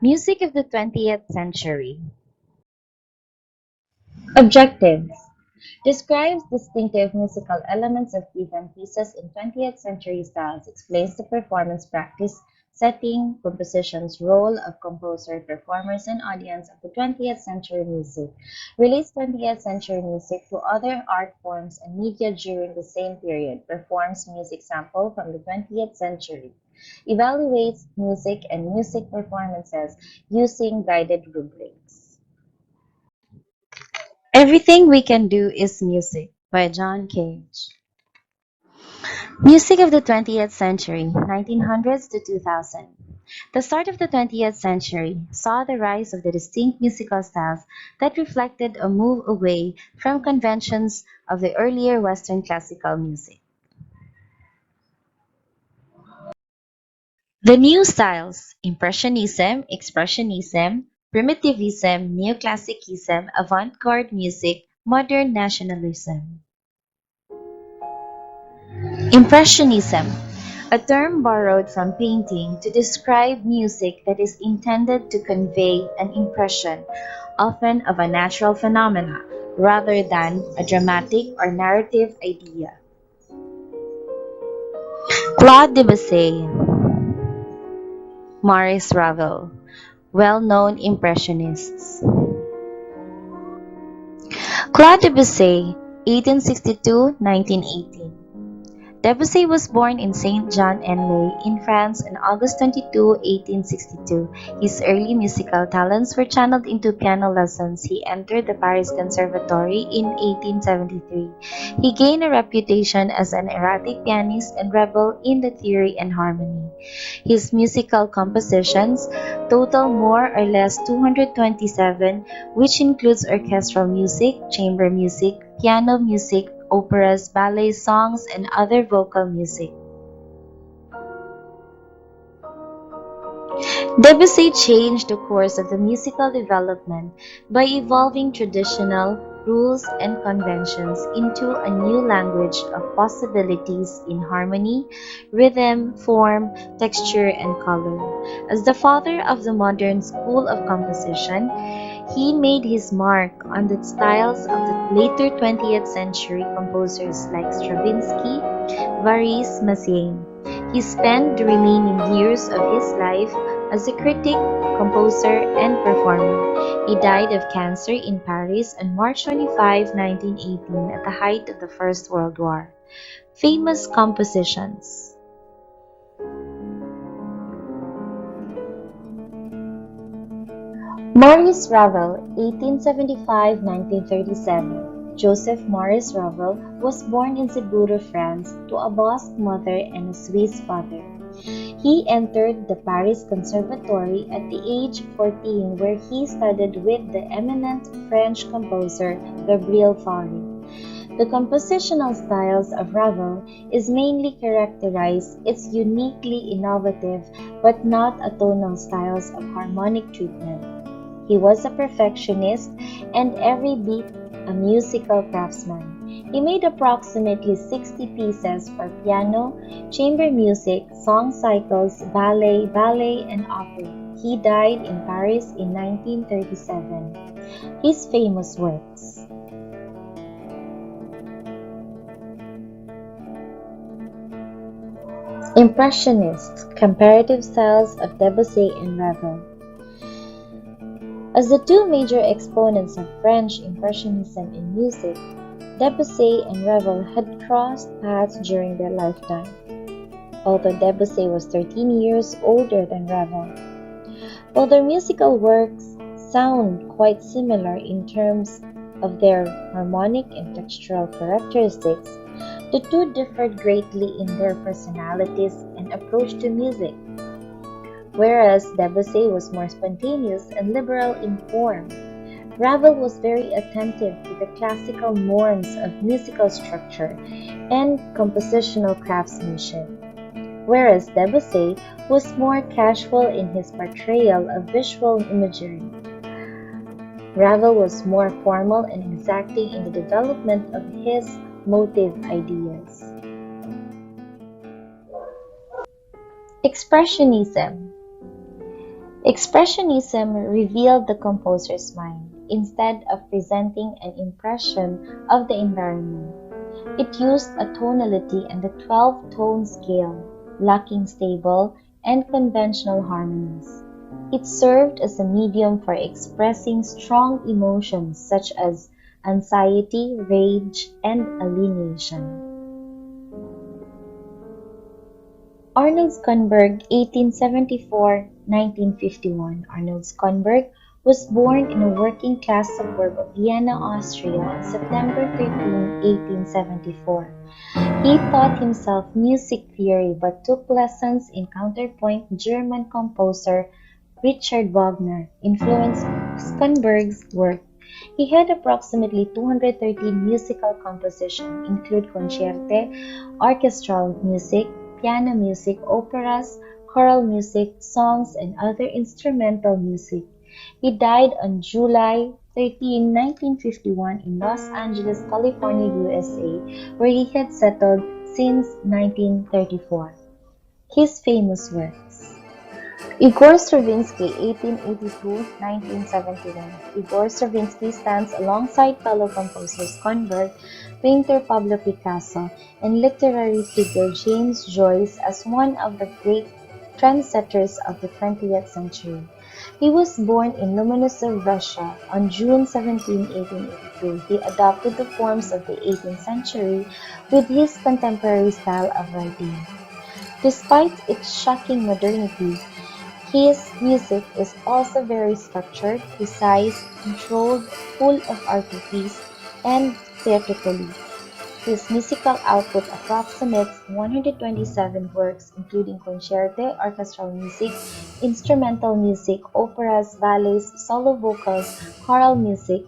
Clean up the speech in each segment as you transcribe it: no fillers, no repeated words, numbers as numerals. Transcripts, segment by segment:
Music of the 20th century. Objectives. Describes distinctive musical elements of given pieces in 20th century styles, explains the performance practice, setting, composition's role of composer, performers, and audience of the 20th century music, relates 20th century music to other art forms and media during the same period, performs music sample from the 20th century, evaluates music and music performances using guided rubrics. Everything We Can Do Is Music by John Cage. Music of the 20th century, 1900s to 2000. The start of the 20th century saw the rise of the distinct musical styles that reflected a move away from conventions of the earlier Western classical music. The new styles, Impressionism, Expressionism, Primitivism, Neoclassicism, Avant-garde music, Modern nationalism. Impressionism, a term borrowed from painting to describe music that is intended to convey an impression, often of a natural phenomena, rather than a dramatic or narrative idea. Claude Debussy, Maurice Ravel, well-known Impressionists. Claude Debussy, 1862–1918. Debussy was born in Saint-Jean-en-Laye in France on August 22, 1862. His early musical talents were channeled into piano lessons. He entered the Paris Conservatory in 1873. He gained a reputation as an erratic pianist and rebel in the theory and harmony. His musical compositions total more or less 227, which includes orchestral music, chamber music, piano music, operas, ballet songs, and other vocal music. Debussy changed the course of the musical development by evolving traditional rules and conventions into a new language of possibilities in harmony, rhythm, form, texture, and color. As the father of the modern school of composition, he made his mark on the styles of the later 20th century composers like Stravinsky, Varis, Messiaen. He spent the remaining years of his life as a critic, composer, and performer. He died of cancer in Paris on March 25, 1918, at the height of the First World War. Famous compositions. Maurice Ravel, 1875–1937. Joseph Maurice Ravel was born in Zerbure, France, to a Basque mother and a Swiss father. He entered the Paris Conservatory at the age of 14, where he studied with the eminent French composer Gabriel Fauré. The compositional styles of Ravel is mainly characterized its uniquely innovative but not atonal styles of harmonic treatment. He was a perfectionist and every bit a musical craftsman. He made approximately 60 pieces for piano, chamber music, song cycles, ballet, and opera. He died in Paris in 1937. His famous works. Impressionist, comparative styles of Debussy and Ravel. As the two major exponents of French Impressionism in music, Debussy and Ravel had crossed paths during their lifetime, although Debussy was 13 years older than Ravel. While their musical works sound quite similar in terms of their harmonic and textural characteristics, the two differed greatly in their personalities and approach to music. Whereas Debussy was more spontaneous and liberal in form, Ravel was very attentive to the classical norms of musical structure and compositional craftsmanship, whereas Debussy was more casual in his portrayal of visual imagery. Ravel was more formal and exacting in the development of his motive ideas. Expressionism. Expressionism revealed the composer's mind instead of presenting an impression of the environment. It used a tonality and a 12-tone scale, lacking stable and conventional harmonies. It served as a medium for expressing strong emotions such as anxiety, rage, and alienation. Arnold Schoenberg, 1874–1951. Arnold Schoenberg was born in a working-class suburb of Vienna, Austria on September 13, 1874. He taught himself music theory but took lessons in counterpoint German composer Richard Wagner influenced Schoenberg's work. He had approximately 213 musical compositions, include concerti, orchestral music, piano music, operas, choral music, songs, and other instrumental music. He died on July 13, 1951 in Los Angeles, California, USA, where he had settled since 1934. His famous works. Igor Stravinsky, 1882–1971. Igor Stravinsky stands alongside fellow composer Schoenberg, painter Pablo Picasso, and literary figure James Joyce as one of the great trendsetters of the 20th century. He was born in Lomonosov, Russia on June 17, 1882. He adopted the forms of the 18th century with his contemporary style of writing. Despite its shocking modernity, his music is also very structured, precise, controlled, full of artifice, and theatrically. His musical output approximates 127 works, including concerti, orchestral music, instrumental music, operas, ballets, solo vocals, choral music.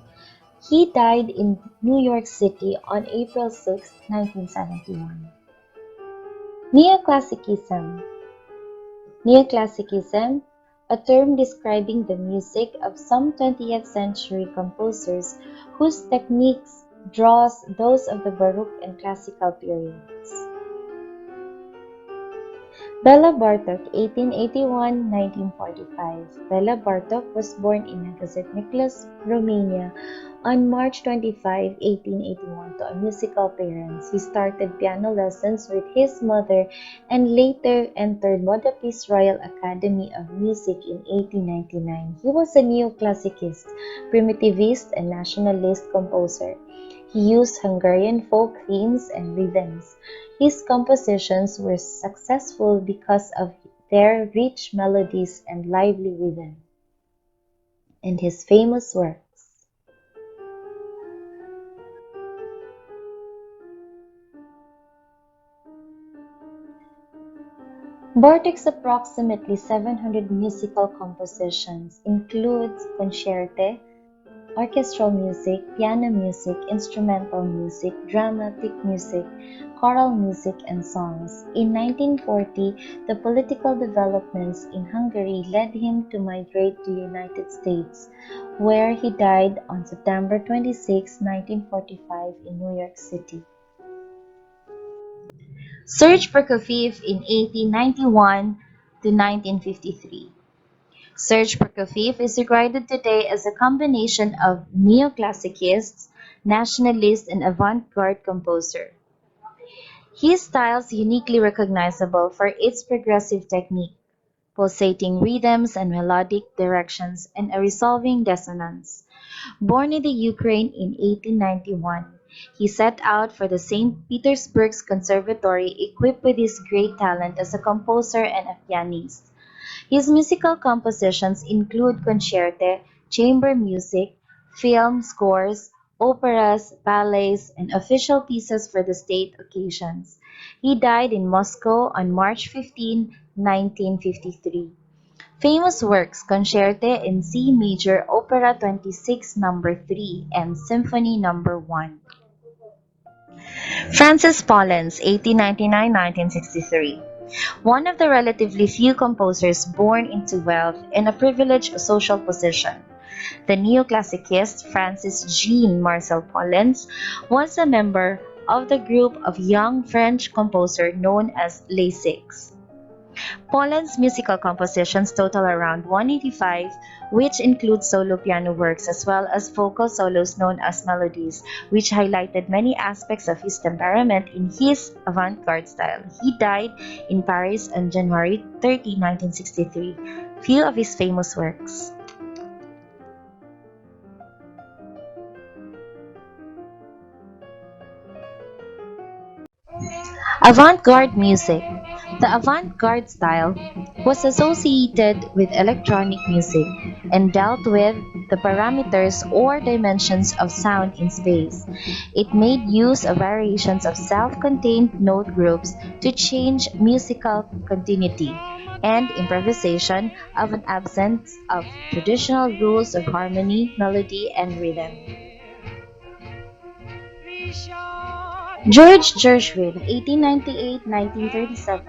He died in New York City on April 6, 1971. Neoclassicism. Neoclassicism, a term describing the music of some 20th century composers whose techniques draws those of the Baroque and Classical periods. Béla Bartók, 1881–1945. Béla Bartók was born in Negozet Miklos, Romania on March 25, 1881 to a musical parents. He started piano lessons with his mother and later entered Budapest Royal Academy of Music in 1899. He was a neoclassicist, primitivist, and nationalist composer. He used Hungarian folk themes and rhythms. His compositions were successful because of their rich melodies and lively rhythm. And his famous works. Bartók's approximately 700 musical compositions includes concerti, orchestral music, piano music, instrumental music, dramatic music, choral music, and songs. In 1940, the political developments in Hungary led him to migrate to the United States, where he died on September 26, 1945 in New York City. Serge Prokofiev in 1891 to 1953. Serge Prokofiev is regarded today as a combination of neoclassicist, nationalist, and avant-garde composer. His style is uniquely recognizable for its progressive technique, pulsating rhythms and melodic directions, and a resolving dissonance. Born in the Ukraine in 1891, he set out for the St. Petersburg's Conservatory equipped with his great talent as a composer and a pianist. His musical compositions include concerti, chamber music, film scores, operas, ballets, and official pieces for the state occasions. He died in Moscow on March 15, 1953. Famous works: Concerti in C Major, Opera 26 No. 3, and Symphony No. 1. Francis Poulenc, 1899–1963. One of the relatively few composers born into wealth and a privileged social position. The neoclassicist Francis Jean Marcel Poulenc was a member of the group of young French composers known as Les Six. Poulenc's musical compositions total around 185, which includes solo piano works as well as vocal solos known as melodies, which highlighted many aspects of his temperament in his avant-garde style. He died in Paris on January 30, 1963. Few of his famous works. Avant-garde music. The avant-garde style was associated with electronic music and dealt with the parameters or dimensions of sound in space. It made use of variations of self-contained note groups to change musical continuity and improvisation of an absence of traditional rules of harmony, melody, and rhythm. George Gershwin, 1898-1937.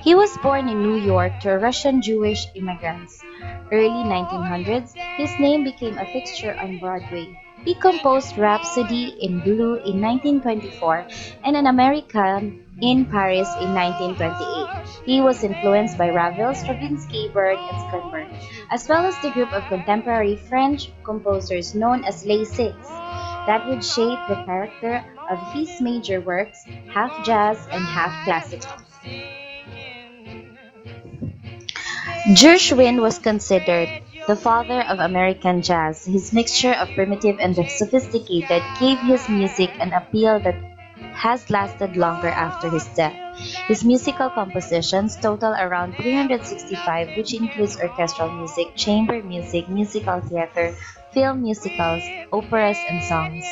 He was born in New York to Russian Jewish immigrants. Early 1900s, his name became a fixture on Broadway. He composed Rhapsody in Blue in 1924 and An American in Paris in 1928. He was influenced by Ravel, Stravinsky, Berg, and Schoenberg, as well as the group of contemporary French composers known as Les Six that would shape the character of his major works, half jazz and half classical. Gershwin was considered the father of American jazz. His mixture of primitive and the sophisticated gave his music an appeal that has lasted longer after his death. His musical compositions total around 365, which includes orchestral music, chamber music, musical theater, film musicals, operas, and songs.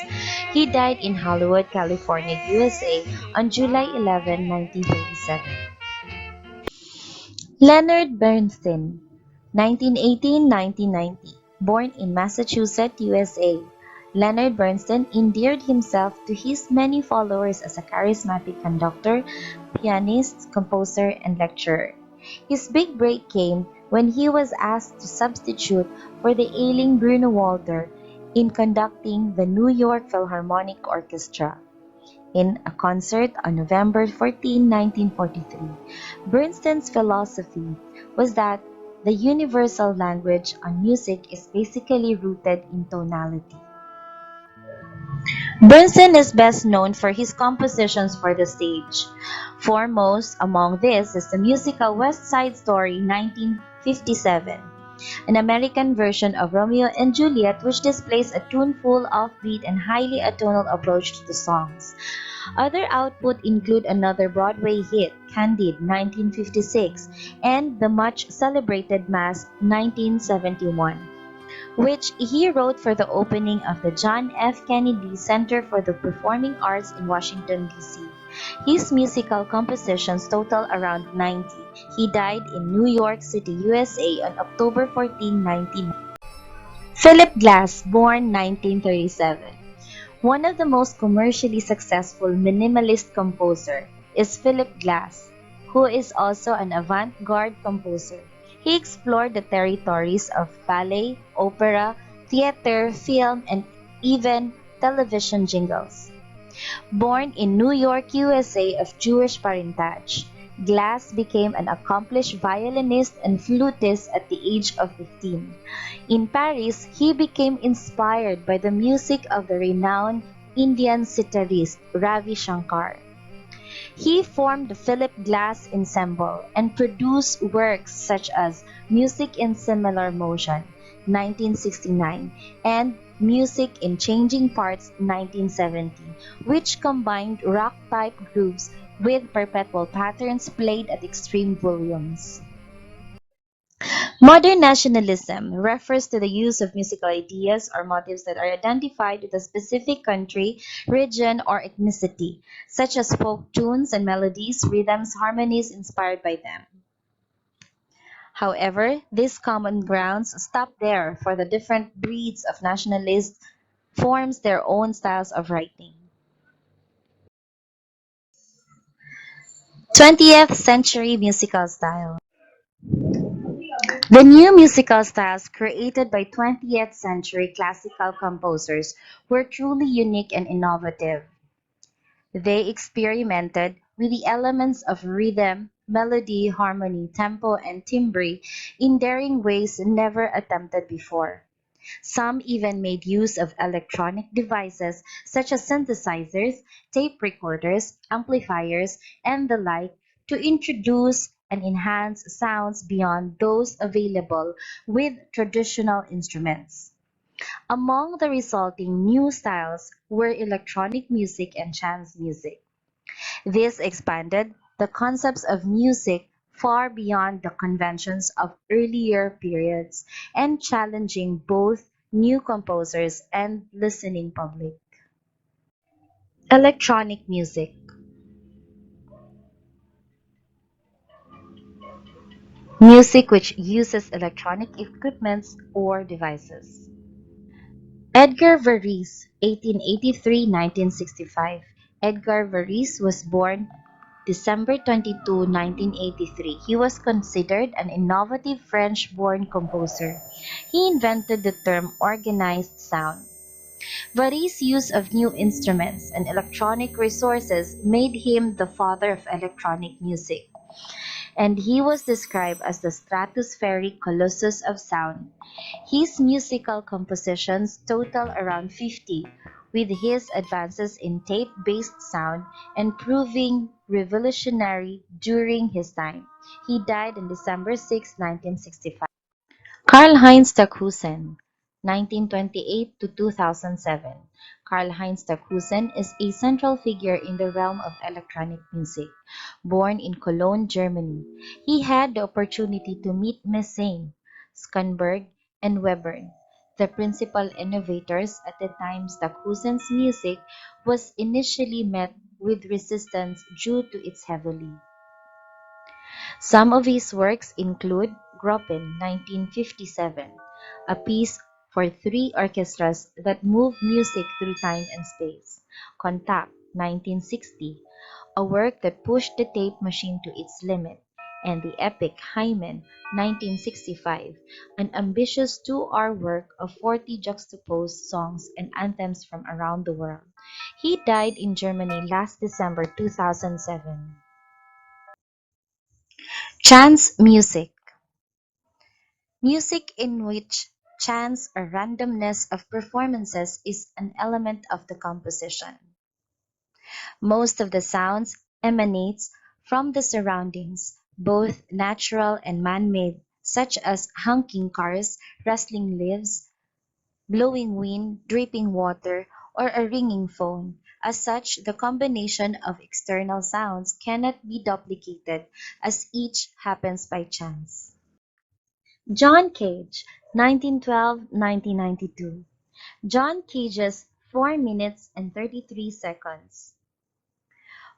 He died in Hollywood, California, USA on July 11, 1937. Leonard Bernstein, 1918–1990, born in Massachusetts, USA. Leonard Bernstein endeared himself to his many followers as a charismatic conductor, pianist, composer, and lecturer. His big break came when he was asked to substitute for the ailing Bruno Walter in conducting the New York Philharmonic Orchestra. In a concert on November 14, 1943, Bernstein's philosophy was that the universal language on music is basically rooted in tonality. Bernstein is best known for his compositions for the stage. Foremost among these is the musical West Side Story 1957, an American version of Romeo and Juliet which displays a tuneful, offbeat, and highly atonal approach to the songs. Other output include another Broadway hit, Candide 1956, and the much celebrated Mass 1971, which he wrote for the opening of the John F. Kennedy Center for the Performing Arts in Washington, D.C. His musical compositions total around 90. He died in New York City, USA on October 14, 19. Philip Glass, born 1937. One of the most commercially successful minimalist composer is Philip Glass, who is also an avant-garde composer. He explored the territories of ballet, opera, theater, film, and even television jingles. Born in New York, USA of Jewish parentage, Glass became an accomplished violinist and flutist at the age of 15. In Paris, he became inspired by the music of the renowned Indian sitarist Ravi Shankar. He formed the Philip Glass Ensemble and produced works such as Music in Similar Motion, 1969, and Music in Changing Parts, 1970, which combined rock-type grooves with perpetual patterns played at extreme volumes. Modern nationalism refers to the use of musical ideas or motifs that are identified with a specific country, region, or ethnicity, such as folk tunes and melodies, rhythms, harmonies inspired by them. However, these common grounds stop there, for the different breeds of nationalists forms their own styles of writing. 20th century musical style. The new musical styles created by 20th century classical composers were truly unique and innovative. They experimented with the elements of rhythm, melody, harmony, tempo, and timbre in daring ways never attempted before. Some even made use of electronic devices such as synthesizers, tape recorders, amplifiers, and the like to introduce and enhance sounds beyond those available with traditional instruments. Among the resulting new styles were electronic music and chance music. This expanded the concepts of music far beyond the conventions of earlier periods and challenging both new composers and listening public. Electronic music. Music which uses electronic equipments or devices. Edgar Varese, 1883–1965. Edgar Varese was born December 22, 1983. He was considered an innovative French-born composer. He invented the term organized sound. Varese's use of new instruments and electronic resources made him the father of electronic music, and he was described as the stratospheric colossus of sound. His musical compositions total around 50, with his advances in tape-based sound and proving revolutionary during his time. He died on December 6, 1965. Karl-Heinz Stockhausen, 1928 to 2007. Karl-Heinz Stockhausen is a central figure in the realm of electronic music. Born in Cologne, Germany, he had the opportunity to meet Messiaen, Schoenberg, and Webern, the principal innovators at the time. Stockhausen's music was initially met with resistance due to its heavily. Some of his works include Gropin (1957), a piece for three orchestras that move music through time and space; Contact (1960), a work that pushed the tape machine to its limit; and the epic Hymen (1965), an ambitious two-hour work of 40 juxtaposed songs and anthems from around the world. He died in Germany last December 2007. Chance music. Music in which chance or randomness of performances is an element of the composition. Most of the sounds emanates from the surroundings, both natural and man-made, such as honking cars, rustling leaves, blowing wind, dripping water, or a ringing phone. As such, the combination of external sounds cannot be duplicated, as each happens by chance. John Cage, 1912–1992. John Cage's 4 minutes and 33 seconds,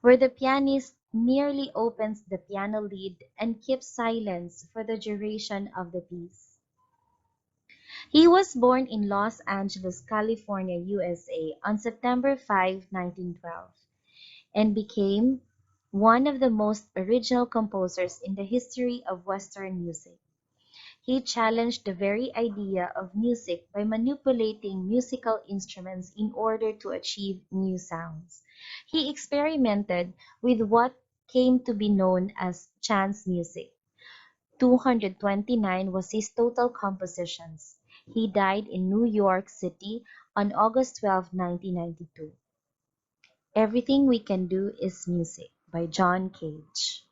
where the pianist merely opens the piano lid and keeps silence for the duration of the piece. He was born in Los Angeles, California, USA on September 5, 1912, and became one of the most original composers in the history of Western music. He challenged the very idea of music by manipulating musical instruments in order to achieve new sounds. He experimented with what came to be known as chance music. 229 was his total compositions. He died in New York City on August 12, 1992. Everything We Can Do Is Music by John Cage.